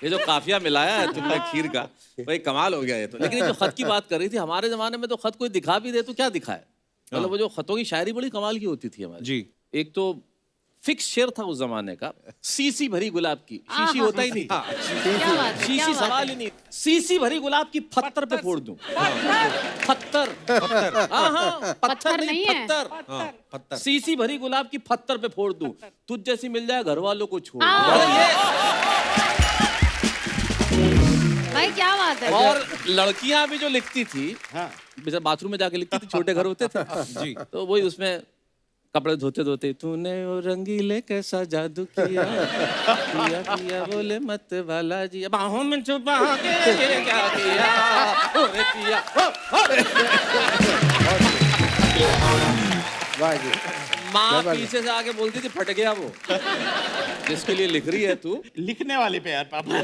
ये जो काफिया मिलाया है तुमने खीर का, भाई कमाल हो गया ये तो। लेकिन ये जो खत की बात कर रही थी, हमारे जमाने में तो खत कोई दिखा भी दे तो क्या दिखाए, मतलब वो जो खतों की शायरी बड़ी कमाल की होती थी हमारी। जी। एक तो फिक्स शेर था उस जमाने का, सीसी भरी गुलाब की, शीशी होता ही नहीं था, क्या बात है, शीशी क्या बात सवाल है। ही नहीं, सीसी भरी गुलाब की पत्थर पे फोड़ दूं, पत्थर, हाँ हाँ पत्थर नहीं है। पत्थर, पत्थर। सीसी भरी गुलाब की पत्थर पे फोड़ दूं, तुझ जैसी मिल जाए घर वालों को छोड़। भाई क्या बात है। और लड़कियां भी जो लिखती थी, हाँ। जैसे बाथरूम में जाके लिखती थी, छोटे घर होते थे जी। तो वही उसमें कपड़े धोते धोते, तूने वो रंगीले कैसा जादू किया, किया किया बोले मत वाला जी, बाहों में छुपा के ये क्या किया, ओरे किया, वाह जी। माँ पीछे से आके बोलती थी फट गया वो, जिसके लिए लिख रही है तू। लिखने वाले पे यार पापा।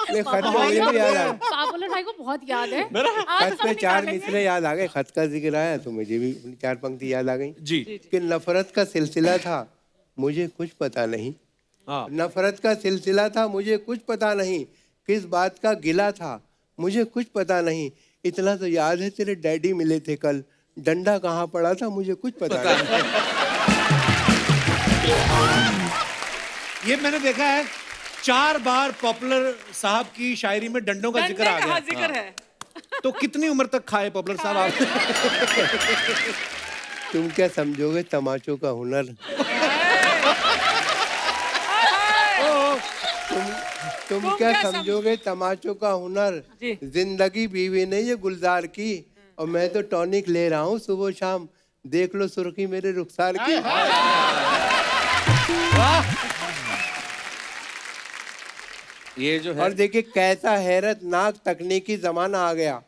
ये खत पे मुझे भी याद आ गया। पापुलर भाई को बहुत याद है। खत पे चार मिसरे याद आ गए, खत का जिक्र आया तो मुझे भी अपनी चार पंक्ति याद आ गई जी। कि नफरत का सिलसिला था मुझे कुछ पता नहीं, हाँ। नफरत का सिलसिला था मुझे कुछ पता नहीं, किस बात का गिला था मुझे कुछ पता नहीं, इतना तो याद है तेरे डैडी मिले थे कल, डंडा कहाँ पड़ा था मुझे कुछ पता नहीं। ये मैंने देखा है 4 बार पॉपुलर साहब की शायरी में डंडों का जिक्र आ गया। हाँ, जिक्र है। तो कितनी उम्र तक खाए पॉपुलर साहब आप? तुम क्या समझोगे तमाचों का हुनर, तुम क्या समझोगे तमाचों का हुनर, जिंदगी बीवी ने ये गुलजार की, और मैं तो टॉनिक ले रहा हूँ सुबह शाम, देख लो सुर्खी मेरे रुखसार की। ये जो है और देखिए कैसा हैरतनाक तकनीकी जमाना आ गया,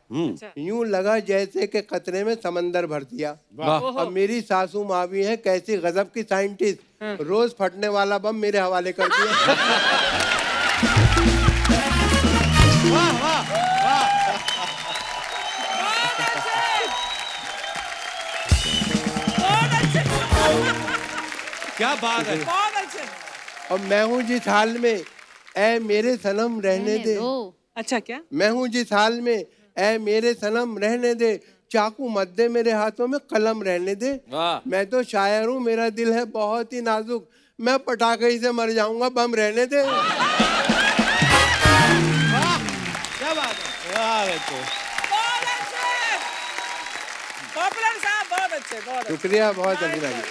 यूं लगा जैसे कि कतरे में समंदर भर दिया। अब मेरी सासू माँ भी है कैसी गजब की साइंटिस्ट, रोज फटने वाला बम मेरे हवाले कर दिया। क्या बात है। बहुत अच्छे। और मैं हूँ जिस हाल में ऐ मेरे सनम रहने दे, अच्छा क्या? मैं हूँ जिस हाल में ऐ मेरे सनम रहने दे, चाकू मत दे मेरे हाथों में कलम रहने दे, मैं तो शायर हूँ मेरा दिल है बहुत ही नाजुक, मैं पटाखे ही से मर जाऊंगा बम रहने दे। क्या बात है। बहुत अच्छे। पॉपुलर साहब बहुत अच्छे, बहुत अच्छे। शुक्रिया, बहुत अभिनंदन।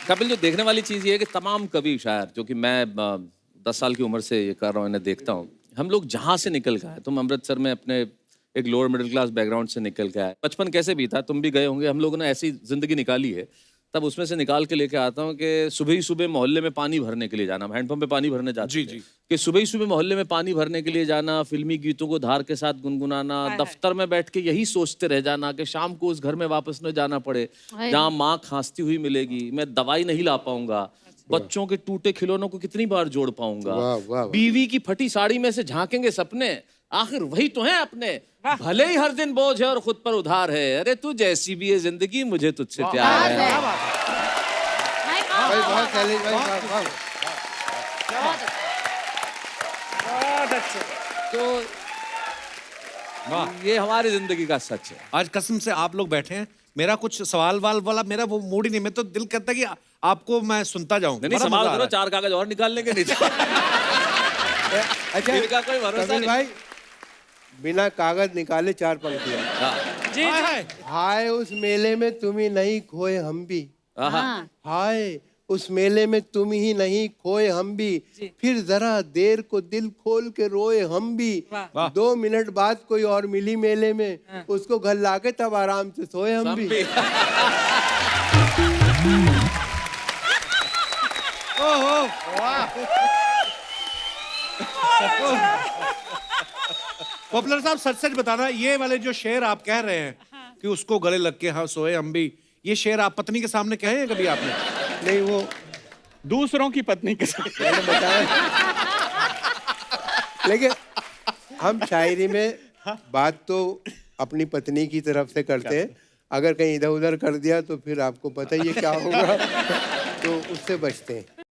कपिल, जो देखने वाली चीज़ ये है कि तमाम कवि शायर, जो कि मैं 10 साल की उम्र से ये कर रहा हूँ, इन्हें देखता हूँ, हम लोग जहाँ से निकल के आए, तुम अमृतसर में अपने एक लोअर मिडिल क्लास बैकग्राउंड से निकल के आए, बचपन कैसे बीता तुम भी गए होंगे, हम लोगों ने ऐसी जिंदगी निकाली है, तब उसमें से निकाल के लेके आता हूँ कि सुबह ही सुबह मोहल्ले में पानी भरने के लिए जाना, हैंडपंप पे पानी भरने जाते जी, थे, जी। कि सुबह ही सुबह मोहल्ले में पानी भरने के लिए जाना, फिल्मी गीतों को धार के साथ गुनगुनाना, दफ्तर में बैठ के यही सोचते रह जाना कि शाम को उस घर में वापस न जाना पड़े जहाँ माँ खांसती हुई मिलेगी, मैं दवाई नहीं ला पाऊंगा, बच्चों के टूटे खिलौनों को कितनी बार जोड़ पाऊंगा, वाह, वाह। बीवी की फटी साड़ी में से झांकेंगे सपने, आखिर वही तो है अपने, भले ही हर दिन बोझ है और खुद पर उधार है, अरे तू जैसी भी है जिंदगी मुझे तुझसे प्यार है। भाई बहुत शैलेश भाई, वाह, वाह। बहुत अच्छे। तो ये हमारी जिंदगी का सच है। आज कसम से आप लोग बैठे हैं, मेरा कुछ सवाल वाल वाला मेरा वो मूड ही नहीं, मैं तो दिल करता है कि आपको मैं सुनता जाऊं। नहीं बड़ा सवाल मजा आ करो, रहा है। 4 कागज और निकाल लेंगे नहीं तो। अच्छा इनका कोई भरोसा कपिल नहीं। भाई, बिना कागज निकाले 4 पंक्तियां। हाँ। जी, हाय, जी। हाय। हाय उस मेले में तुम ही नहीं खोए हम भी, हाँ। हाय उस मेले में तुम ही नहीं खोए हम भी, फिर जरा देर को दिल खोल के रोए हम भी, वाह। 2 मिनट बाद कोई और मिली मेले में, उसको घर लाके तब आराम से सोए हम भी। ओहो, पॉपुलर साहब सच सच बताना, ये वाले जो शेर आप कह रहे हैं कि उसको गले लग के हाँ सोए हम भी, ये शेर आप पत्नी के सामने कहे हैं कभी आपने? नहीं, वो दूसरों की पत्नी के साथ मैंने बताया, लेकिन हम शायरी में बात तो अपनी पत्नी की तरफ से करते हैं, अगर कहीं इधर उधर कर दिया तो फिर आपको पता ही है क्या होगा। तो उससे बचते हैं।